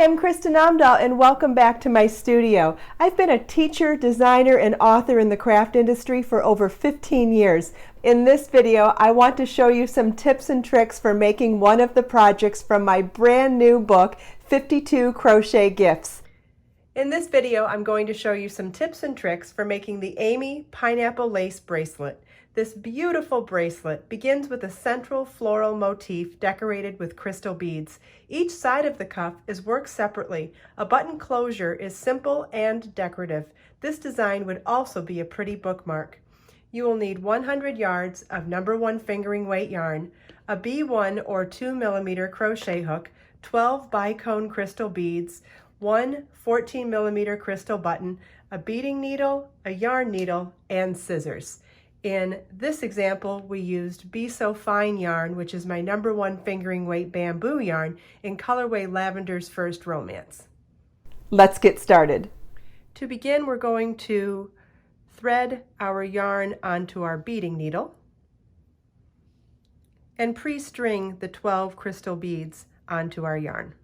Hi, I'm Kristen Amdahl and welcome back to my studio. I've been a teacher, designer, and author in the craft industry for over 15 years. In this video, I want to show you some tips and tricks for making one of the projects from my brand new book, 52 Crochet Gifts. In this video, I'm going to show you some tips and tricks for making the Amy Pineapple Lace Bracelet. This beautiful bracelet begins with a central floral motif decorated with crystal beads. Each side of the cuff is worked separately. A button closure is simple and decorative. This design would also be a pretty bookmark. You will need 100 yards of No. 1 fingering weight yarn, a B1 or 2 millimeter crochet hook, 12 bicone crystal beads, one 14 millimeter crystal button, a beading needle, a yarn needle, and scissors. In this example, we used Be So Fine yarn, which is my No. 1 fingering weight bamboo yarn in colorway Lavender's First Romance. Let's get started. To begin, we're going to thread our yarn onto our beading needle and pre-string the 12 crystal beads onto our yarn.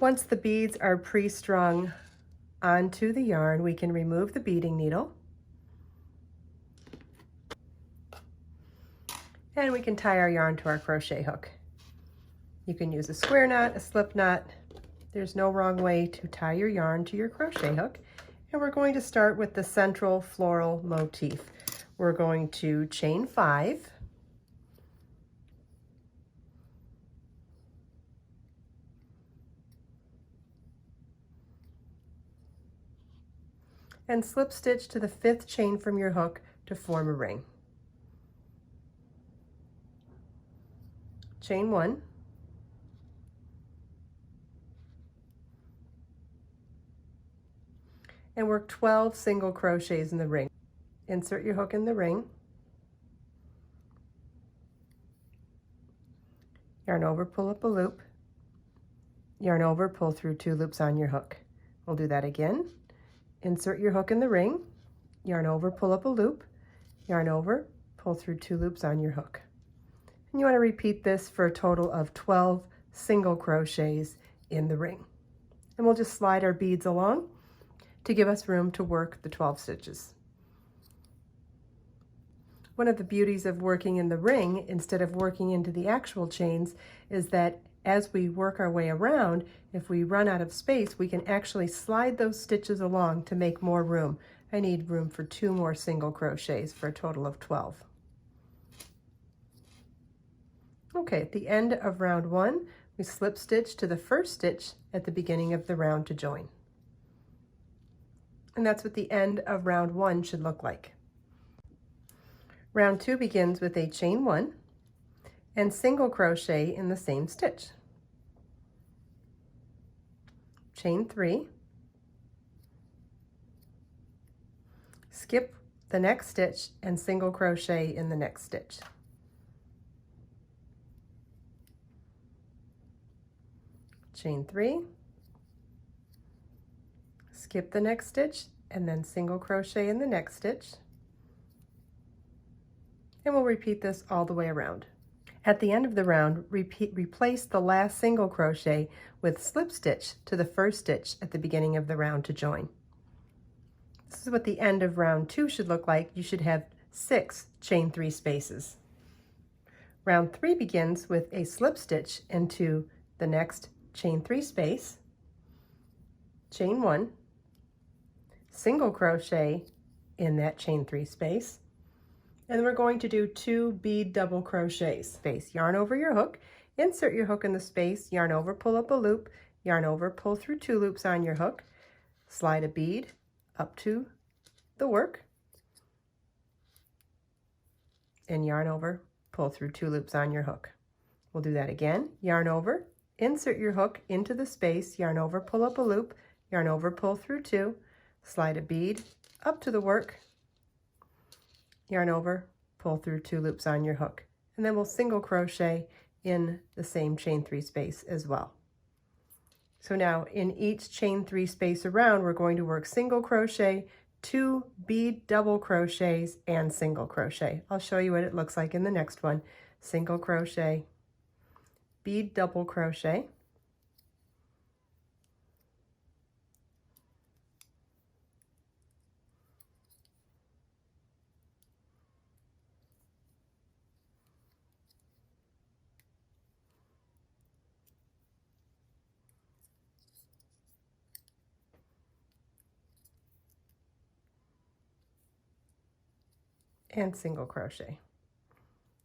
Once the beads are pre-strung onto the yarn, we can remove the beading needle and we can tie our yarn to our crochet hook. You can use a square knot, a slip knot. There's no wrong way to tie your yarn to your crochet hook. And we're going to start with the central floral motif. We're going to chain 5, and slip stitch to the 5th chain from your hook to form a ring. Chain 1, and work 12 single crochets in the ring. Insert your hook in the ring, yarn over, pull up a loop, yarn over, pull through 2 loops on your hook. We'll do that again. Insert your hook in the ring, yarn over, pull up a loop, yarn over, pull through 2 loops on your hook. And you want to repeat this for a total of 12 single crochets in the ring. And we'll just slide our beads along to give us room to work the 12 stitches. One of the beauties of working in the ring instead of working into the actual chains is that as we work our way around, if we run out of space, we can actually slide those stitches along to make more room. I need room for 2 more single crochets for a total of 12. Okay, at the end of round 1, we slip stitch to the 1st stitch at the beginning of the round to join. And that's what the end of round 1 should look like. Round 2 begins with a chain 1 and single crochet in the same stitch. Chain 3, skip the next stitch and single crochet in the next stitch. Chain 3, skip the next stitch and then single crochet in the next stitch. And we'll repeat this all the way around. At the end of the round, replace the last single crochet with slip stitch to the 1st stitch at the beginning of the round to join. This is what the end of round 2 should look like. You should have 6 chain 3 spaces. Round 3 begins with a slip stitch into the next chain 3 space, chain 1, single crochet in that chain 3 space, and we're going to do 2 bead double crochets. Space, yarn over your hook, insert your hook in the space, yarn over, pull up a loop, yarn over, pull through 2 loops on your hook, slide a bead up to the work, and yarn over, pull through 2 loops on your hook. We'll do that again. Yarn over, insert your hook into the space, yarn over, pull up a loop, yarn over, pull through 2, slide a bead up to the work, yarn over, pull through 2 loops on your hook, and then we'll single crochet in the same chain 3 space as well. So now in each chain 3 space around, we're going to work single crochet, 2 bead double crochets, and single crochet. I'll show you what it looks like in the next one. Single crochet, bead double crochet, and single crochet.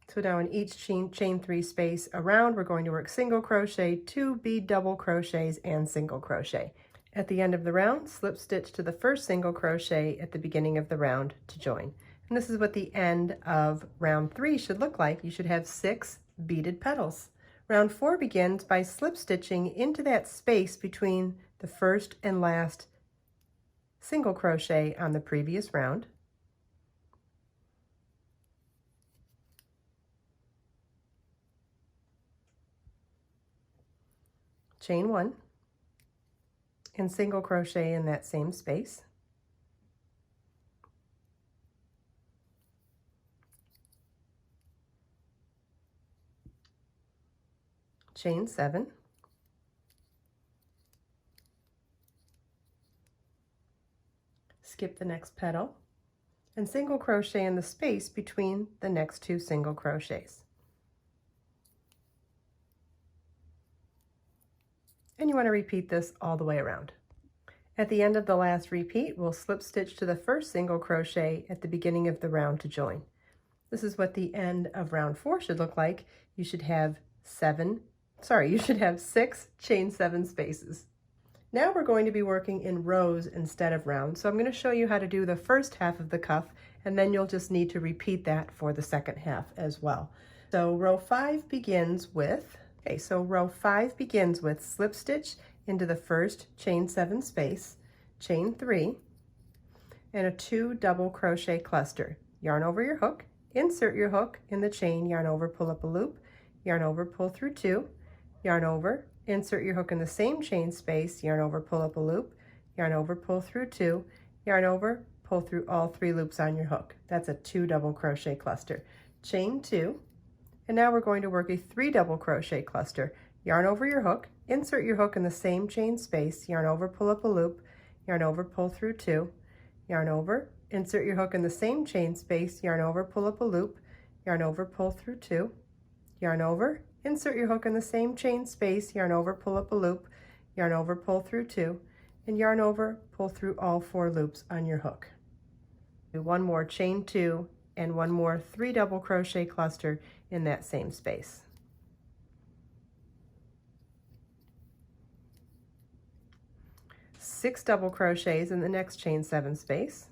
So now in each chain 3 space around, we're going to work single crochet, 2 bead double crochets, and single crochet. At the end of the round, slip stitch to the first single crochet at the beginning of the round to join. And this is what the end of round 3 should look like. You should have 6 beaded petals. Round 4 begins by slip stitching into that space between the first and last single crochet on the previous round. Chain 1 and single crochet in that same space. Chain 7, skip the next petal, and single crochet in the space between the next 2 single crochets. And you want to repeat this all the way around. At the end of the last repeat, we'll slip stitch to the first single crochet at the beginning of the round to join. This is what the end of round 4 should look like. You should have 6 chain 7 spaces. Now we're going to be working in rows instead of rounds. So I'm going to show you how to do the first half of the cuff, and then you'll just need to repeat that for the second half as well. So row 5 begins with slip stitch into the first chain 7 space, chain 3, and a 2 double crochet cluster. Yarn over your hook, insert your hook in the chain, yarn over, pull up a loop, yarn over, pull through 2, yarn over, insert your hook in the same chain space, yarn over, pull up a loop, yarn over, pull through 2, yarn over, pull through all 3 loops on your hook. That's a 2 double crochet cluster. Chain 2, and now we're going to work a 3 double crochet cluster. Yarn over your hook, insert your hook in the same chain space, yarn over, pull up a loop, yarn over, pull through 2, yarn over, insert your hook in the same chain space, yarn over, pull up a loop, yarn over, pull through 2, yarn over, insert your hook in the same chain space, yarn over, pull up a loop, yarn over, pull through 2, and yarn over, pull through all 4 loops on your hook. Do one more chain 2 and one more 3 double crochet cluster in that same space. Six double crochets in the next chain 7 space.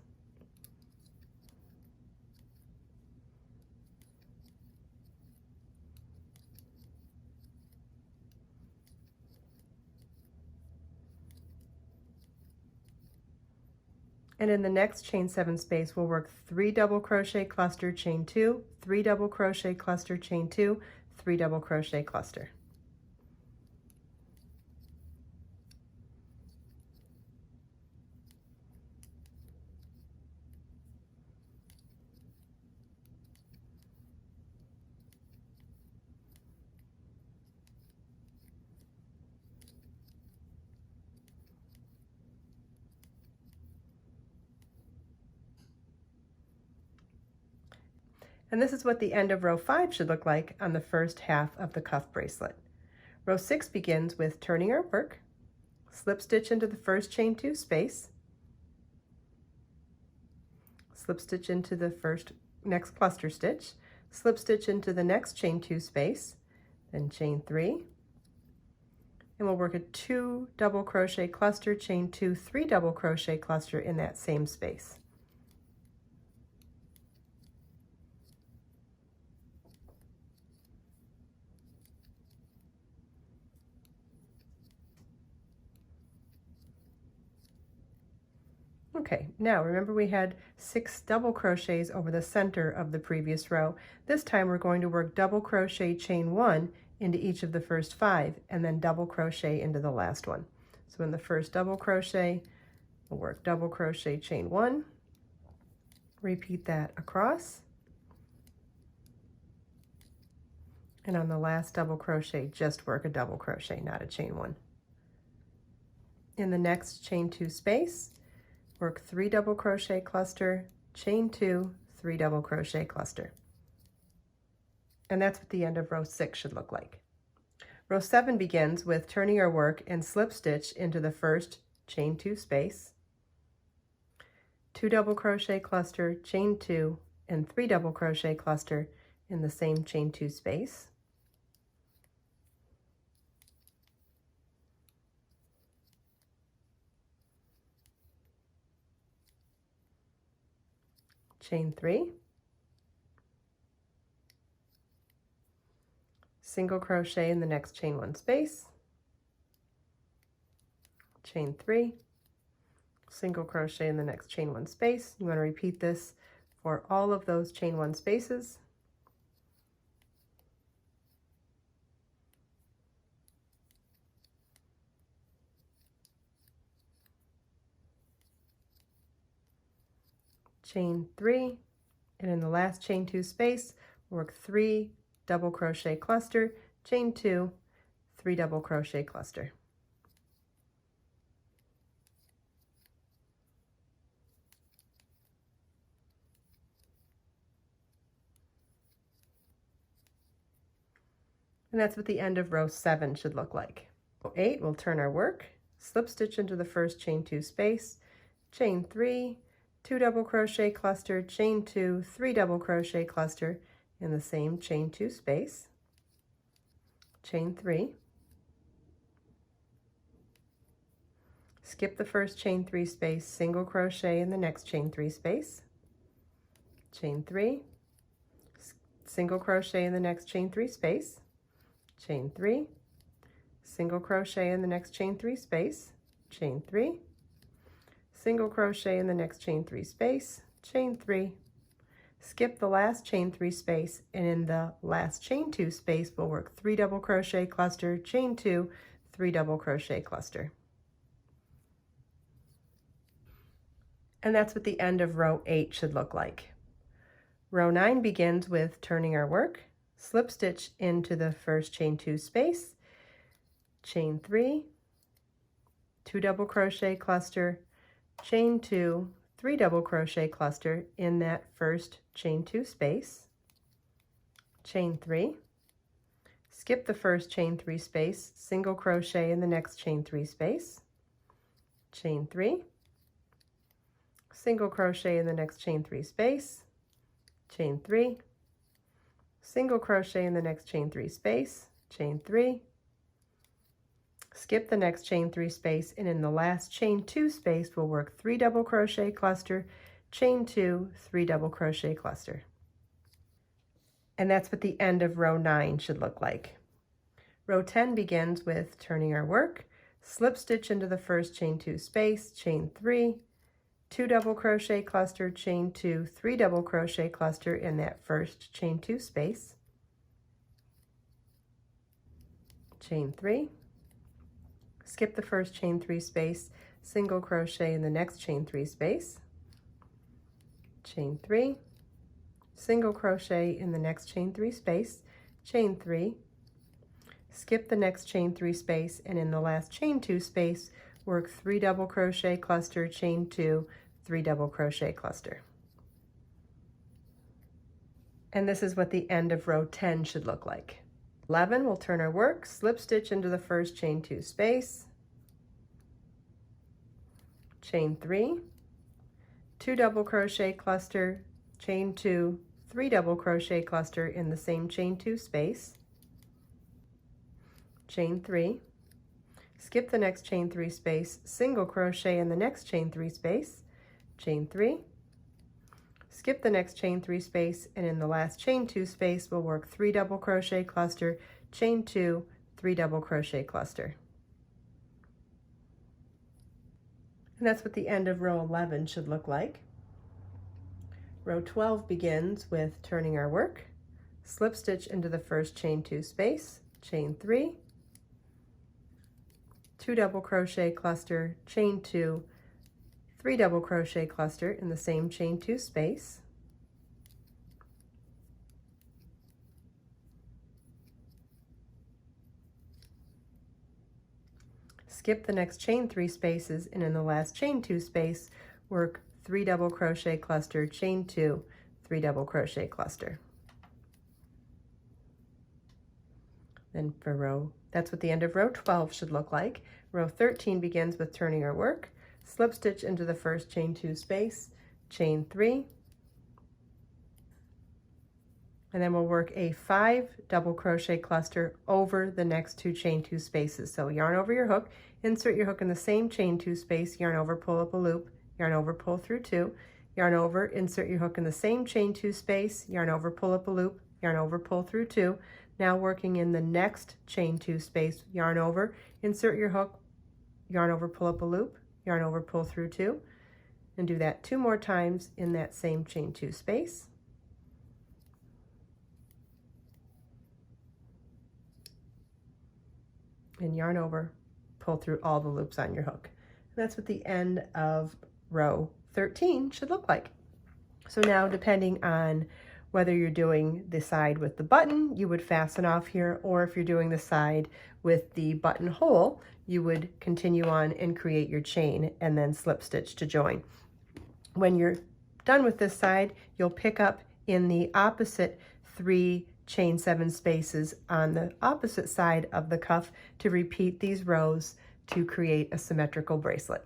And in the next chain 7 space, we'll work 3 double crochet cluster, chain 2, 3 double crochet cluster, chain 2, 3 double crochet cluster. And this is what the end of row 5 should look like on the first half of the cuff bracelet. Row 6 begins with turning our work, slip stitch into the first chain 2 space, slip stitch into the next cluster stitch, slip stitch into the next chain 2 space, then chain 3, and we'll work a 2 double crochet cluster, chain 2, 3 double crochet cluster in that same space. Okay, now remember we had 6 double crochets over the center of the previous row. This time we're going to work double crochet chain 1 into each of the first 5 and then double crochet into the last one. So in the first double crochet, we'll work double crochet chain 1, repeat that across, And on the last double crochet, just work a double crochet, not a chain one. In the next chain 2 space, work 3 double crochet cluster, chain 2, 3 double crochet cluster. And that's what the end of row 6 should look like. Row 7 begins with turning our work and slip stitch into the first chain 2 space, 2 double crochet cluster, chain 2, and 3 double crochet cluster in the same chain 2 space. Chain 3, single crochet in the next chain 1 space, chain 3, single crochet in the next chain 1 space. You want to repeat this for all of those chain 1 spaces. Chain 3, and in the last chain 2 space, work 3 double crochet cluster, chain 2, 3 double crochet cluster. And that's what the end of row 7 should look like. Row 8, we'll turn our work, slip stitch into the first chain 2 space, chain 3, 2 double crochet cluster, chain 2, 3 double crochet cluster in the same chain 2 space, chain 3, skip the first chain 3 space, single crochet in the next chain 3 space, chain 3, single crochet in the next chain 3 space, chain 3, single crochet in the next chain 3 space, chain 3, single crochet in the next chain 3 space, chain 3, skip the last chain 3 space, and in the last chain 2 space we'll work 3 double crochet cluster, chain 2, 3 double crochet cluster. And that's what the end of row 8 should look like. Row 9 begins with turning our work, slip stitch into the first chain 2 space, chain 3, 2 double crochet cluster, chain 2, 3 double crochet cluster in that first chain 2 space, chain 3, skip the first chain 3 space, single crochet in the next chain 3 space, chain 3, single crochet in the next chain 3 space, chain 3, single crochet in the next chain 3 space, chain 3, skip the next chain 3 space, and in the last chain 2 space we'll work 3 double crochet cluster, chain 2, 3 double crochet cluster. And that's what the end of row 9 should look like. Row 10 begins with turning our work, slip stitch into the first chain 2 space, chain 3, 2 double crochet cluster, chain 2, 3 double crochet cluster in that first chain 2 space, chain 3, skip the first chain 3 space, single crochet in the next chain 3 space, chain 3, single crochet in the next chain 3 space, chain 3, skip the next chain 3 space, and in the last chain 2 space work 3 double crochet cluster, chain 2, 3 double crochet cluster. And this is what the end of row 10 should look like. 11, we'll turn our work, slip stitch into the first chain 2 space, chain 3, 2 double crochet cluster, chain 2, 3 double crochet cluster in the same chain 2 space, chain 3, skip the next chain 3 space, single crochet in the next chain 3 space, chain 3, skip the next chain 3 space, and in the last chain 2 space we'll work 3 double crochet cluster, chain 2, 3 double crochet cluster. And that's what the end of row 11 should look like. Row 12 begins with turning our work, slip stitch into the first chain 2 space, chain 3, 2 double crochet cluster, chain 2, 3 double crochet cluster in the same chain 2 space, skip the next chain 3 spaces, and in the last chain 2 space, work 3 double crochet cluster, chain 2, 3 double crochet cluster. Then for that's what the end of row 12 should look like. Row 13 begins with turning our work, slip stitch into the first chain 2 space, chain 3, and then we'll work a 5 double crochet cluster over the next 2 chain 2 spaces. So yarn over your hook, insert your hook in the same chain 2 space, yarn over, pull up a loop, yarn over, pull through 2, yarn over, insert your hook in the same chain 2 space, yarn over, pull up a loop, yarn over, pull through 2. Now working in the next chain 2 space, yarn over, insert your hook, yarn over, pull up a loop, yarn over, pull through 2, and do that 2 more times in that same chain 2 space. And yarn over, pull through all the loops on your hook. And that's what the end of row 13 should look like. So now, depending on whether you're doing the side with the button, you would fasten off here, or if you're doing the side with the buttonhole, you would continue on and create your chain and then slip stitch to join. When you're done with this side, you'll pick up in the opposite 3 chain 7 spaces on the opposite side of the cuff to repeat these rows to create a symmetrical bracelet.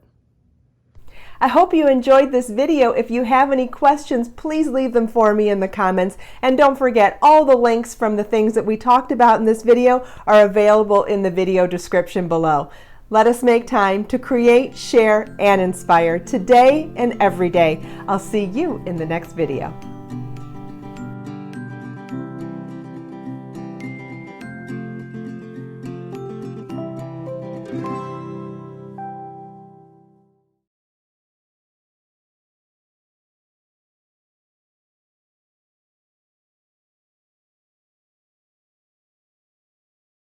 I hope you enjoyed this video. If you have any questions, please leave them for me in the comments. And don't forget, all the links from the things that we talked about in this video are available in the video description below. Let us make time to create, share, and inspire today and every day. I'll see you in the next video.